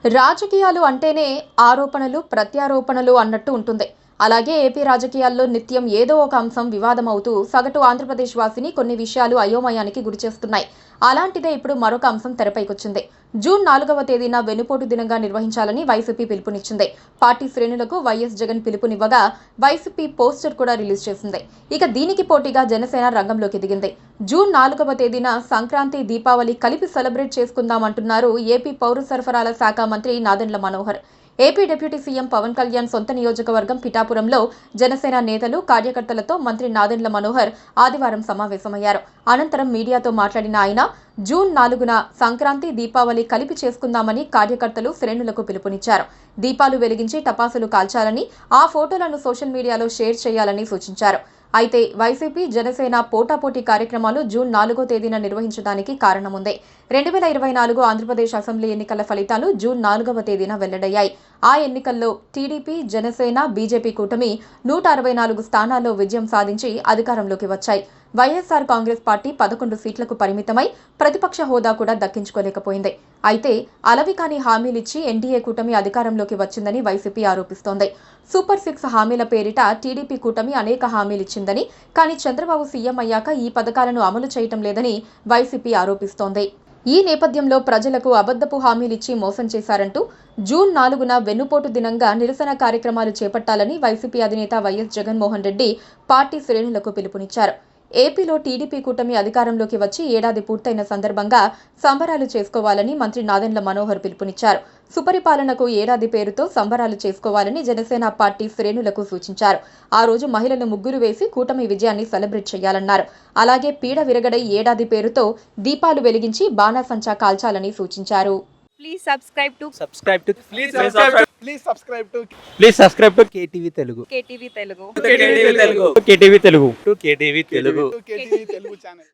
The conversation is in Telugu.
రాజకీయాలు అంటేనే ఆరోపణలు ప్రత్యారోపణలు అన్నట్టు ఉంటుంది. అలాగే ఏపీ రాజకీయాల్లో నిత్యం ఏదో ఒక అంశం వివాదం అవుతూ సగటు ఆంధ్రప్రదేశ్ వాసిని కొన్ని విషయాలు అయోమయానికి గురిచేస్తున్నాయి. అలాంటిదే ఇప్పుడు మరొక అంశం తెరపైకొచ్చింది. జూన్ 4వ తేదీన వెన్నుపోటు దినంగా నిర్వహించాలని వైసీపీ పిలుపునిచ్చింది. పార్టీ శ్రేణులకు వైఎస్ జగన్ పిలుపునివ్వగా వైసీపీ పోస్టర్ కూడా రిలీజ్ చేసింది. ఇక దీనికి పోటీగా జనసేన రంగంలోకి దిగింది. జూన్ 4వ తేదీన సంక్రాంతి, దీపావళి కలిపి సెలబ్రేట్ చేసుకుందామంటున్నారు ఏపీ పౌర సరఫరాల శాఖ మంత్రి Nadendla Manohar. AP deputy CM Pawan Kalyan సొంత నియోజకవర్గం పిఠాపురంలో జనసేన నేతలు, కార్యకర్తలతో మంత్రి నాదెండ్ల మనోహర్ ఆదివారం సమావేశమయ్యారు. అనంతరం మీడియాతో మాట్లాడిన ఆయన జూన్ 4న సంక్రాంతి, దీపావళి కలిపి చేసుకుందామని కార్యకర్తలు, శ్రేణులకు పిలుపునిచ్చారు. దీపాలు వెలిగించి టపాసులు కాల్చాలని, ఆ ఫోటోలను సోషల్ మీడియాలో షేర్ చేయాలని సూచించారు. అయితే వైసీపీ, జనసేన పోటాపోటీ కార్యక్రమాలు జూన్ 4వ తేదీన నిర్వహించడానికి కారణముంది. 2024 ఆంధ్రప్రదేశ్ అసెంబ్లీ ఎన్నికల ఫలితాలు జూన్ 4వ తేదీన వెల్లడయ్యాయి. ఆ ఎన్నికల్లో టీడీపీ, జనసేన, బీజేపీ కూటమి 164 స్థానాల్లో విజయం సాధించి అధికారంలోకి వచ్చాయి. వైఎస్ఆర్ కాంగ్రెస్ పార్టీ 11 సీట్లకు పరిమితమై ప్రతిపక్ష హోదా కూడా దక్కించుకోలేకపోయింది. అయితే అలవికాని హామీలిచ్చి ఎన్డీఏ కూటమి అధికారంలోకి వచ్చిందని వైసీపీ ఆరోపిస్తోంది. సూపర్ 6 హామీల పేరిట టీడీపీ కూటమి అనేక హామీలిచ్చిందని, కానీ చంద్రబాబు సీఎం అయ్యాక ఈ పథకాలను అమలు చేయటం లేదని వైసీపీ ఆరోపిస్తోంది. ఈ నేపథ్యంలో ప్రజలకు అబద్ధపు హామీలిచ్చి మోసం చేశారంటూ జూన్ 4న వెన్నుపోటు దినంగా నిరసన కార్యక్రమాలు చేపట్టాలని వైసీపీ అధినేత వైఎస్ జగన్మోహన్ రెడ్డి పార్టీ శ్రేణులకు పిలుపునిచ్చారు. ఏపీలో టీడీపీ కూటమి అధికారంలోకి వచ్చి ఏడాది పూర్తయిన సందర్భంగా సంబరాలు చేసుకోవాలని మంత్రి నాదెండ్ల మనోహర్ పిలుపునిచ్చారు. సుపరిపాలనకు ఏడాది పేరుతో సంబరాలు చేసుకోవాలని జనసేన పార్టీ శ్రేణులకు సూచించారు. ఆ రోజు మహిళలు ముగ్గులు వేసి కూటమి విజయాన్ని సెలబ్రేట్ చేయాలన్నారు. అలాగే పీడ విరగడై ఏడాది పేరుతో దీపాలు వెలిగించి బాణాసంచా కాల్చాలని సూచించారు. Please subscribe to KTV Telugu. KTV Telugu. KTV Telugu. KTV Telugu channel.